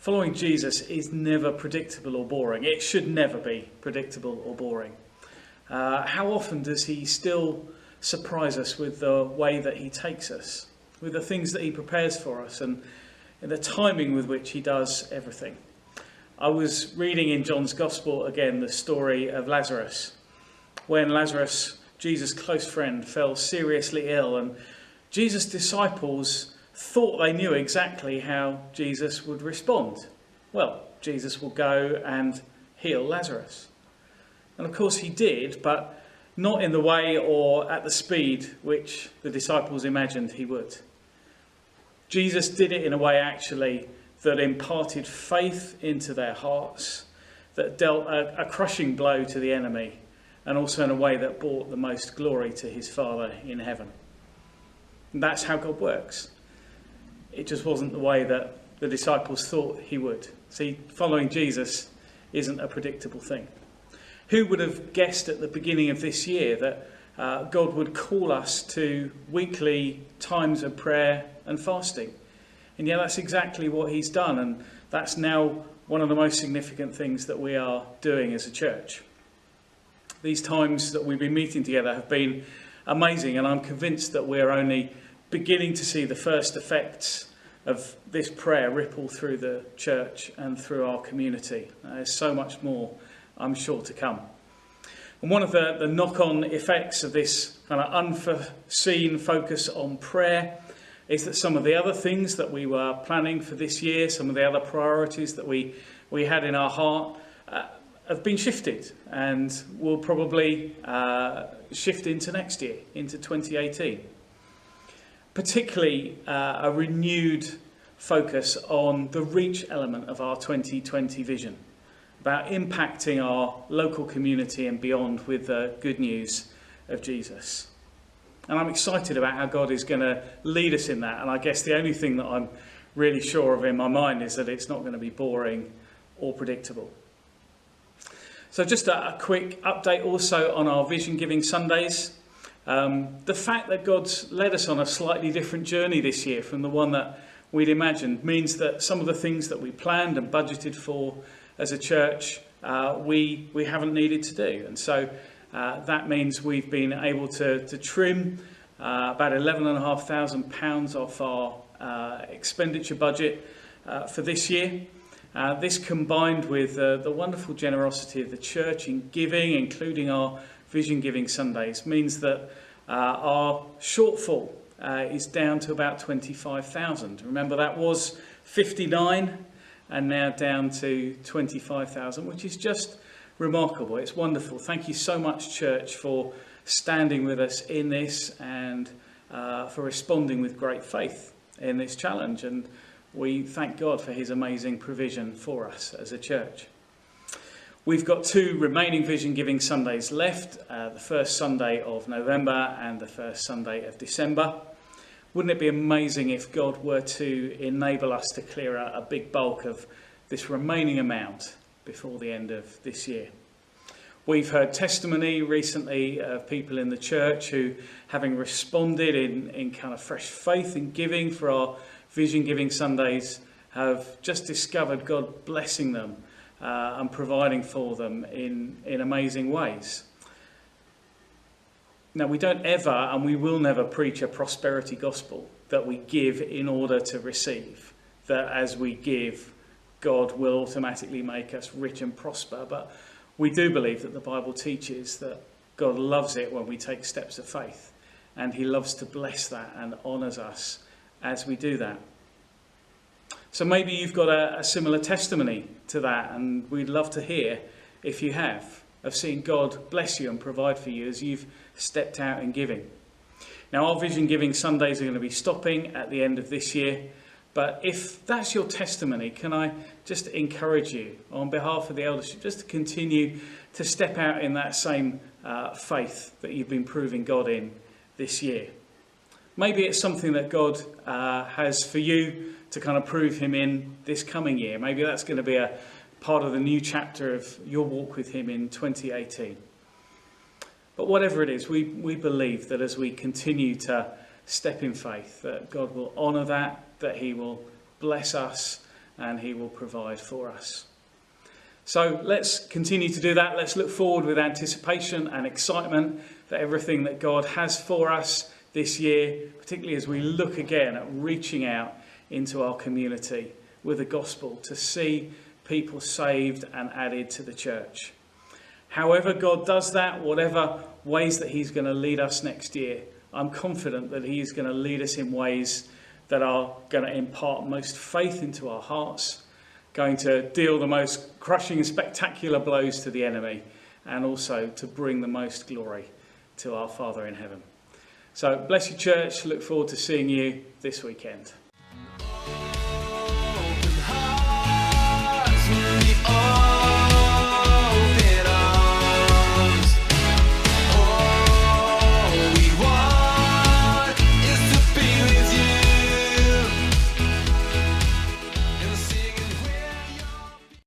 Following Jesus is never predictable or boring. It should never be predictable or boring. How often does he still surprise us with the way that he takes us, with the things that he prepares for us, and the timing with which he does everything? I was reading in John's Gospel again the story of Lazarus. When Lazarus, Jesus' close friend, fell seriously ill, and Jesus' disciples thought they knew exactly how Jesus would respond. Well, Jesus will go and heal Lazarus. And of course he did, but not in the way or at the speed which the disciples imagined he would. Jesus did it in a way actually that imparted faith into their hearts, that dealt a crushing blow to the enemy, and also in a way that brought the most glory to his Father in heaven. And that's how God works. It just wasn't the way that the disciples thought he would. See, following Jesus isn't a predictable thing. Who would have guessed at the beginning of this year that God would call us to weekly times of prayer and fasting? And yeah, that's exactly what he's done. And that's now one of the most significant things that we are doing as a church. These times that we've been meeting together have been amazing. And I'm convinced that we're only beginning to see the first effects of this prayer ripple through the church and through our community. There's so much more, I'm sure, to come. And one of the knock-on effects of this kind of unforeseen focus on prayer is that some of the other things that we were planning for this year, some of the other priorities that we had in our heart, have been shifted and will probably shift into next year, into 2018. Particularly a renewed focus on the reach element of our 2020 vision, about impacting our local community and beyond with the good news of Jesus. And I'm excited about how God is going to lead us in that. And I guess the only thing that I'm really sure of in my mind is that it's not going to be boring or predictable. So just a quick update also on our Vision Giving Sundays. The fact that God's led us on a slightly different journey this year from the one that we'd imagined means that some of the things that we planned and budgeted for as a church, we haven't needed to do. And so that means we've been able to trim about £11,500 off our expenditure budget for this year. This combined with the wonderful generosity of the church in giving, including our Vision Giving Sundays, means that our shortfall is down to about 25,000. Remember, that was 59 and now down to 25,000, which is just remarkable. It's wonderful. Thank you so much, church, for standing with us in this and for responding with great faith in this challenge. And we thank God for his amazing provision for us as a church. We've got 2 remaining Vision Giving Sundays left, the first Sunday of November and the first Sunday of December. Wouldn't it be amazing if God were to enable us to clear out a big bulk of this remaining amount before the end of this year? We've heard testimony recently of people in the church who, having responded in kind of fresh faith in giving for our Vision Giving Sundays, have just discovered God blessing them and providing for them in amazing ways. Now, we don't ever, and we will never, preach a prosperity gospel that we give in order to receive, that as we give, God will automatically make us rich and prosper. But we do believe that the Bible teaches that God loves it when we take steps of faith, and he loves to bless that and honours us as we do that. So maybe you've got a similar testimony to that, and we'd love to hear, if you have, of seeing God bless you and provide for you as you've stepped out in giving. Now, our Vision Giving Sundays are going to be stopping at the end of this year, but if that's your testimony, can I just encourage you on behalf of the eldership just to continue to step out in that same faith that you've been proving God in this year. Maybe it's something that God has for you to kind of prove him in this coming year. Maybe that's going to be a part of the new chapter of your walk with him in 2018. But whatever it is, we believe that as we continue to step in faith, that God will honour that he will bless us, and he will provide for us. So let's continue to do that. Let's look forward with anticipation and excitement that everything that God has for us this year, particularly as we look again at reaching out into our community with the gospel to see people saved and added to the church. However God does that, whatever ways that he's going to lead us next year, I'm confident that he's going to lead us in ways that are going to impart most faith into our hearts, going to deal the most crushing and spectacular blows to the enemy, and also to bring the most glory to our Father in heaven. So bless you, church. Look forward to seeing you this weekend.